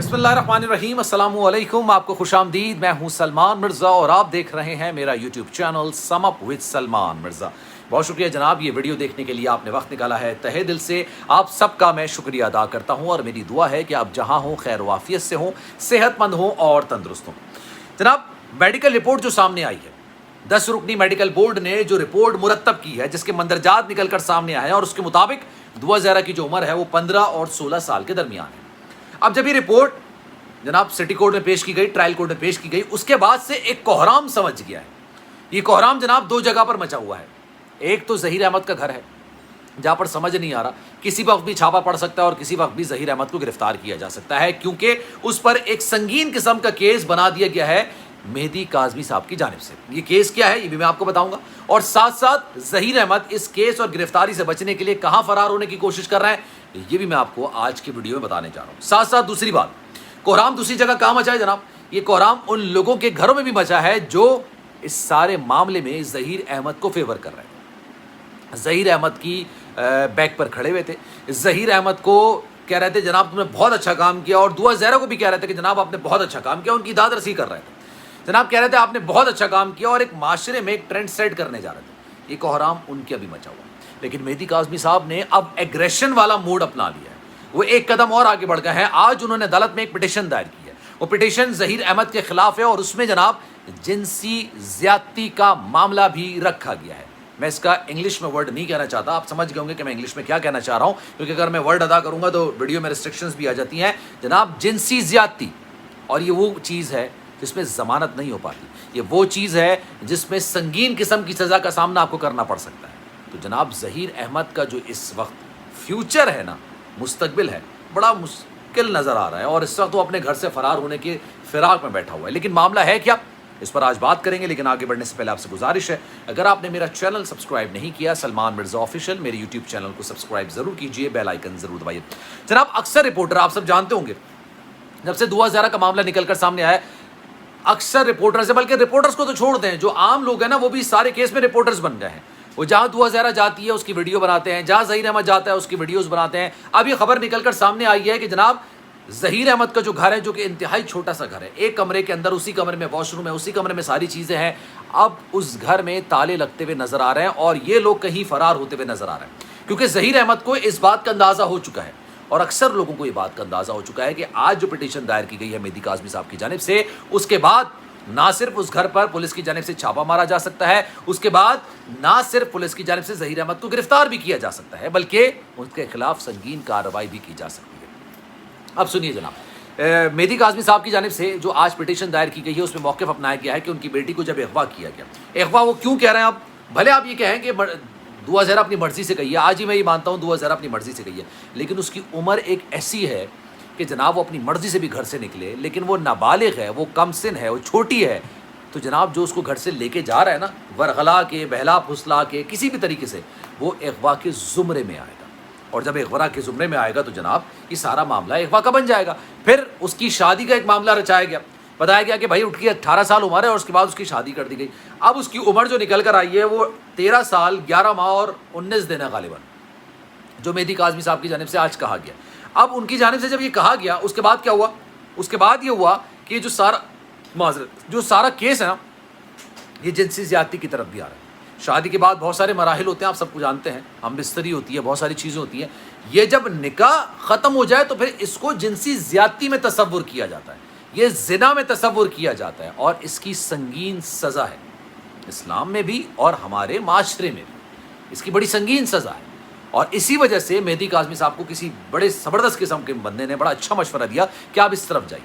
बिस्मिल्लाहिर्रहमानिर्रहीम, अस्सलाम वालेकुम। आपको खुशामदीद। मैं हूं सलमान मिर्ज़ा और आप देख रहे हैं मेरा YouTube channel sum up with Salman Mirza. बहुत शुक्रिया जनाब, ये वीडियो देखने के लिए आपने वक्त निकाला है। तहे दिल से आप सबका मैं शुक्रिया अदा करता हूं और मेरी दुआ है कि आप जहां हों खैर वाफियत से हों, सेहतमंद हों और तंदुरुस्त हों। जनाब, मेडिकल रिपोर्ट जो सामने आई है, 10 रुकनी मेडिकल बोर्ड ने जो रिपोर्ट मुरतब की है, जिसके मंदरजात निकल कर सामने आए हैं और उसके मुताबिक दुआ ज़हरा की जो उम्र है वो 15 और 16 साल के दरमियान है। अब जब ये रिपोर्ट जनाब सिटी कोर्ट में पेश की गई, ट्रायल कोर्ट में पेश की गई, उसके बाद से एक कोहराम समझ गया है। ये कोहराम जनाब दो जगह पर मचा हुआ है। एक तो ज़हीर अहमद का घर है, जहाँ पर समझ नहीं आ रहा, किसी वक्त भी छापा पड़ सकता है और किसी वक्त भी ज़हीर अहमद को गिरफ्तार किया जा सकता है, क्योंकि उस पर एक संगीन किस्म का केस बना दिया गया है मेहदी काज़मी साहब की जानिब से। ये केस क्या है ये भी मैं आपको बताऊंगा, और साथ साथ ज़हीर अहमद इस केस और गिरफ्तारी से बचने के लिए कहाँ फरार होने की कोशिश कर रहा है ये भी मैं आपको आज की वीडियो में बताने जा रहा हूँ। साथ साथ दूसरी बात, कोहराम दूसरी जगह कहाँ मचा है जनाब? ये कोहराम उन लोगों के घरों में भी मचा है जो इस सारे मामले में ज़हीर अहमद को फेवर कर रहे थे। ज़हीर अहमद की बैक पर खड़े हुए थे, ज़हीर अहमद को कह रहे थे जनाब तुमने बहुत अच्छा काम किया, और दुआ ज़हरा को भी कह रहे थे कि जनाब आपने बहुत अच्छा काम किया, उनकी दाद रसी कर रहे थे। जनाब कह रहे थे आपने बहुत अच्छा काम किया और एक माशरे में एक ट्रेंड सेट करने जा रहे थे। ये कोहराम उनके अभी मचा हुआ। लेकिन मेहदी काज़मी साहब ने अब एग्रेशन वाला मोड अपना लिया है। वो एक कदम और आगे बढ़ गए हैं। आज उन्होंने अदालत में एक पिटीशन दायर की है। वो पिटीशन ज़हीर अहमद के खिलाफ है और उसमें जनाब जिनसी ज्यादती का मामला भी रखा गया है। मैं इसका इंग्लिश में वर्ड नहीं कहना चाहता, आप समझ गए होंगे कि मैं इंग्लिश में क्या कहना चाह रहा हूँ, क्योंकि अगर मैं वर्ड अदा करूँगा तो वीडियो में रिस्ट्रिक्शंस भी आ जाती हैं। जनाब जिनसी ज्यादती, और ये वो चीज़ है जिसमें ज़मानत नहीं हो पाती, ये वो चीज़ है जिसमें संगीन किस्म की सज़ा का सामना आपको करना पड़ सकता है। तो जनाब ज़हीर अहमद का जो इस वक्त फ्यूचर है ना, मुस्तकबिल है, बड़ा मुश्किल नज़र आ रहा है और इस वक्त वो अपने घर से फ़रार होने के फिराक में बैठा हुआ है। लेकिन मामला है क्या, इस पर आज बात करेंगे। लेकिन आगे बढ़ने से पहले आपसे गुजारिश है, अगर आपने मेरा चैनल सब्सक्राइब नहीं किया, सलमान मिर्ज़ा ऑफिशियल, मेरे यूट्यूब चैनल को सब्सक्राइब ज़रूर कीजिए, बेल आइकन ज़रूर दबाइए। जनाब अक्सर रिपोर्टर, आप सब जानते होंगे, जब से दुआ ज़हरा का मामला निकल कर सामने आया, अक्सर रिपोर्टर्स से, बल्कि रिपोर्टर्स को तो छोड़ दें, जो आम लोग हैं ना वो भी सारे केस में रिपोर्टर्स बन गए हैं। वो जहाँ दुआ ज़हरा जाती है उसकी वीडियो बनाते हैं, जहाँ ज़हीर अहमद जाता है उसकी वीडियोस बनाते हैं। अब ये खबर निकल कर सामने आई है कि जनाब ज़हीर अहमद का जो घर है, जो कि इंतहाई छोटा सा घर है, एक कमरे के अंदर, उसी कमरे में वॉशरूम है, उसी कमरे में सारी चीज़ें हैं, अब उस घर में ताले लगते हुए नज़र आ रहे हैं और ये लोग कहीं फ़रार होते हुए नज़र आ रहे हैं। क्योंकि ज़हीर अहमद को इस बात का अंदाज़ा हो चुका है और अक्सर लोगों को ये बात का अंदाज़ा हो चुका है कि आज जो पिटीशन दायर की गई है मेहदी काज़मी साहब की जानिब से, उसके बाद ना सिर्फ उस घर पर पुलिस की जानिब से छापा मारा जा सकता है, उसके बाद ना सिर्फ पुलिस की जानिब से ज़हीर अहमद को गिरफ्तार भी किया जा सकता है, बल्कि उसके खिलाफ संगीन कार्रवाई भी की जा सकती है। अब सुनिए जनाब, मेहदी काज़मी साहब की जानिब से जो आज पिटीशन दायर की गई है उसमें मौक़िफ़ अपनाया गया है कि उनकी बेटी को जब अगवा किया गया, अगवा वो क्यों कह रहे हैं आप, भले आप ये कहें कि दुआ ज़हरा अपनी मर्ज़ी से गई है, आज ही मैं ये मानता हूँ दुआ ज़हरा अपनी मर्ज़ी से गई है, लेकिन उसकी उम्र एक ऐसी है कि जनाब वो अपनी मर्ज़ी से भी घर से निकले, लेकिन वो नाबालिग है, वो कम सिन है, वो छोटी है, तो जनाब जो उसको घर से लेके जा रहा है ना, वरगला के, बहला फुसला के, किसी भी तरीके से वो अगवा के ज़ुमरे में आएगा। और जब अगवा के ज़ुमरे में आएगा तो जनाब ये सारा मामला अगवा का बन जाएगा। फिर उसकी शादी का एक मामला रचाया गया, बताया गया कि भाई उसकी 18 साल उम्र है और उसके बाद उसकी शादी कर दी गई। अब उसकी उम्र जो निकल कर आई है वो 13 साल 11 माह और 19 दिन है गालिबन, जो मेहदी काज़मी साहब की जानिब से आज कहा गया। अब उनकी जानिब से जब ये कहा गया, उसके बाद क्या हुआ, उसके बाद ये हुआ कि जो सारा केस है ना, ये जिनसी ज़्यादती की तरफ भी आ रहा है। शादी के बाद बहुत सारे मराहिल होते हैं, आप सबको जानते हैं, हम बिस्तरी होती है, बहुत सारी चीज़ें होती हैं। ये जब निकाह ख़त्म हो जाए तो फिर इसको जिनसी ज़्यादती में तसव्वुर किया जाता है, ये ज़िना में तसव्वुर किया जाता है और इसकी संगीन सज़ा है, इस्लाम में भी और हमारे माशरे में भी इसकी बड़ी संगीन सज़ा है। और इसी वजह से मेहदी काज़मी साहब को किसी बड़े ज़बरदस्त किस्म के बंदे ने बड़ा अच्छा मशवरा दिया कि आप इस तरफ जाइए।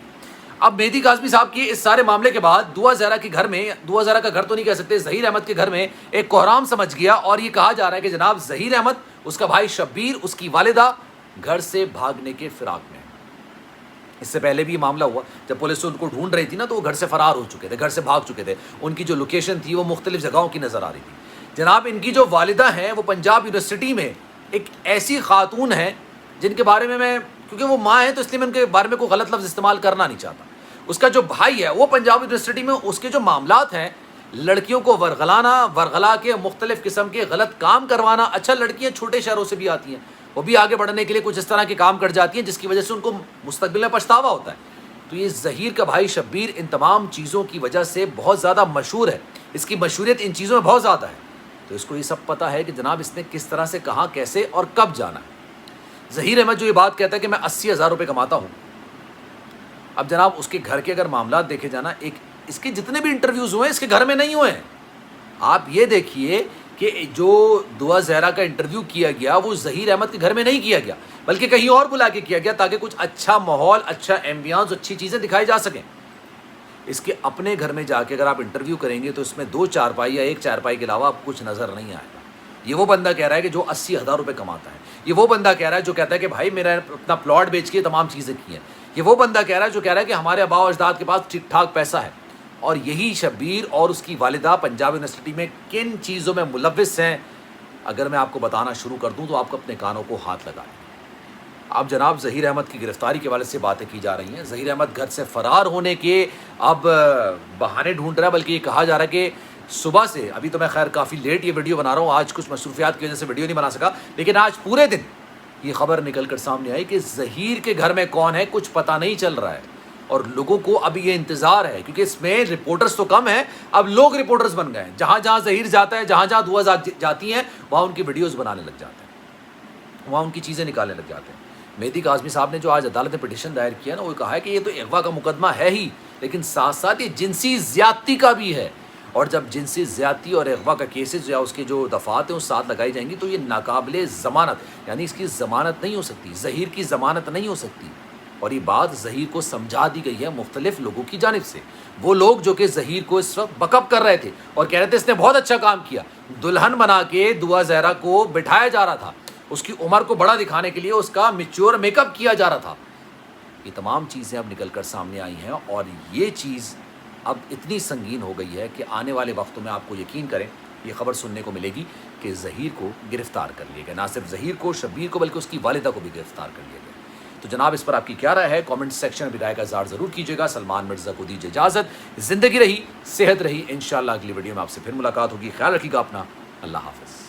अब मेहदी काज़मी साहब की इस सारे मामले के बाद दुआ ज़हरा के घर में, दुआ ज़हरा का घर तो नहीं कह सकते, ज़हीर अहमद के घर में एक कोहराम समझ गया और ये कहा जा रहा है कि जनाब ज़हीर अहमद, उसका भाई शब्बीर, उसकी वालिदा घर से भागने के फिराक में। इससे पहले भी ये मामला हुआ, जब पुलिस उनको ढूंढ रही थी ना, तो वो घर से फ़रार हो चुके थे, घर से भाग चुके थे। उनकी जो लोकेशन थी वो मुख्तलिफ जगहों की नज़र आ रही थी। जनाब इनकी जो वालिदा हैं वो पंजाब यूनिवर्सिटी में एक ऐसी खातून है जिनके बारे में मैं, क्योंकि वो माँ है तो इसलिए मैं उनके बारे में कोई गलत लफ्ज़ इस्तेमाल करना नहीं चाहता। उसका जो भाई है वो पंजाब यूनिवर्सिटी में, उसके जो मामलात हैं, लड़कियों को वरगलाना, वरगला के मुख्तलिफ़ किस्म के गलत काम करवाना। अच्छा, लड़कियाँ छोटे शहरों से भी आती हैं, वो भी आगे बढ़ने के लिए कुछ इस तरह के काम कर जाती हैं जिसकी वजह से उनको मुस्तकबिल में पछतावा होता है। تو یہ ظہیر کا بھائی شبیر ان تمام چیزوں کی وجہ سے بہت زیادہ مشہور ہے، اس کی مشہوریت ان چیزوں میں بہت زیادہ ہے. تو اس کو یہ سب پتہ ہے کہ جناب اس نے کس طرح سے کہاں کیسے اور کب جانا ہے. ظہیر احمد جو یہ بات کہتا ہے کہ میں 80,000 روپے کماتا ہوں، اب جناب اس کے گھر کے اگر معاملات دیکھے جانا، ایک اس کے جتنے بھی انٹرویوز ہوئے ہیں اس کے گھر میں نہیں ہوئے ہیں. آپ یہ دیکھیے کہ جو دعا زہرا کا انٹرویو کیا گیا وہ ظہیر احمد کے گھر میں نہیں کیا گیا، بلکہ کہیں اور بلا کے کیا گیا تاکہ کچھ اچھا ماحول، اچھا ایمبیانس، اچھی چیزیں دکھائی جا سکیں. اس کے اپنے گھر میں جا کے اگر آپ انٹرویو کریں گے تو اس میں 2 چارپائی یا 1 چارپائی کے علاوہ آپ کچھ نظر نہیں آئے گا. یہ وہ بندہ کہہ رہا ہے کہ جو 80,000 روپے کماتا ہے. یہ وہ بندہ کہہ رہا ہے جو کہتا ہے کہ بھائی میرا اپنا پلاٹ بیچ کے تمام چیزیں کی ہیں. یہ وہ بندہ کہہ رہا ہے جو کہہ رہا ہے کہ ہمارے آباء و اجداد کے پاس ٹھیک ٹھاک پیسہ ہے. اور یہی شبیر اور اس کی والدہ پنجاب یونیورسٹی میں کن چیزوں میں ملوث ہیں، اگر میں آپ کو بتانا شروع کر دوں تو آپ کو اپنے کانوں کو ہاتھ لگائیں. اب جناب ظہیر احمد کی گرفتاری کے حوالے سے باتیں کی جا رہی ہیں. ظہیر احمد گھر سے فرار ہونے کے اب بہانے ڈھونڈ رہا ہے، بلکہ یہ کہا جا رہا ہے کہ صبح سے، ابھی تو میں خیر کافی لیٹ یہ ویڈیو بنا رہا ہوں، آج کچھ مصروفیات کی وجہ سے ویڈیو نہیں بنا سکا، لیکن آج پورے دن یہ خبر نکل کر سامنے آئی کہ ظہیر کے گھر میں کون ہے کچھ پتہ نہیں چل رہا ہے. اور لوگوں کو اب یہ انتظار ہے، کیونکہ اس میں رپورٹرز تو کم ہیں، اب لوگ رپورٹرز بن گئے ہیں. جہاں جہاں ظہیر جاتا ہے، جہاں جہاں دعا جاتی ہیں، وہاں ان کی ویڈیوز بنانے لگ جاتے ہیں، وہاں ان کی چیزیں نکالنے لگ جاتے ہیں. مہدی کاظمی صاحب نے جو آج عدالت میں پٹیشن دائر کیا نا، وہ کہا ہے کہ یہ تو اغوا کا مقدمہ ہے ہی، لیکن ساتھ ساتھ یہ جنسی زیادتی کا بھی ہے. اور جب جنسی زیادتی اور اغوا کا کیسز یا اس کے جو دفعات ہیں اس ساتھ لگائی جائیں گی تو یہ ناقابل ضمانت، یعنی اس کی ضمانت نہیں ہو سکتی، ظہیر کی ضمانت نہیں ہو سکتی. اور یہ بات ظہیر کو سمجھا دی گئی ہے مختلف لوگوں کی جانب سے. وہ لوگ جو کہ ظہیر کو اس وقت بک اپ کر رہے تھے اور کہہ رہے تھے اس نے بہت اچھا کام کیا، دلہن بنا کے دعا زہرا کو بٹھایا جا رہا تھا، اس کی عمر کو بڑا دکھانے کے لیے اس کا میچور میک اپ کیا جا رہا تھا. یہ تمام چیزیں اب نکل کر سامنے آئی ہیں اور یہ چیز اب اتنی سنگین ہو گئی ہے کہ آنے والے وقتوں میں آپ کو یقین کریں یہ خبر سننے کو ملے گی کہ ظہیر کو گرفتار کر لیا گیا. نہ صرف ظہیر کو، شبیر کو، بلکہ اس کی والدہ کو بھی گرفتار کر لیا گیا. تو جناب اس پر آپ کی کیا رائے ہے؟ کامنٹ سیکشن میں رائے کا اظہار ضرور کیجیے گا. سلمان مرزا کو دیجیے اجازت. زندگی رہی، صحت رہی، انشاءاللہ اگلی ویڈیو میں آپ سے پھر ملاقات ہوگی. خیال رکھیے گا اپنا. اللہ حافظ.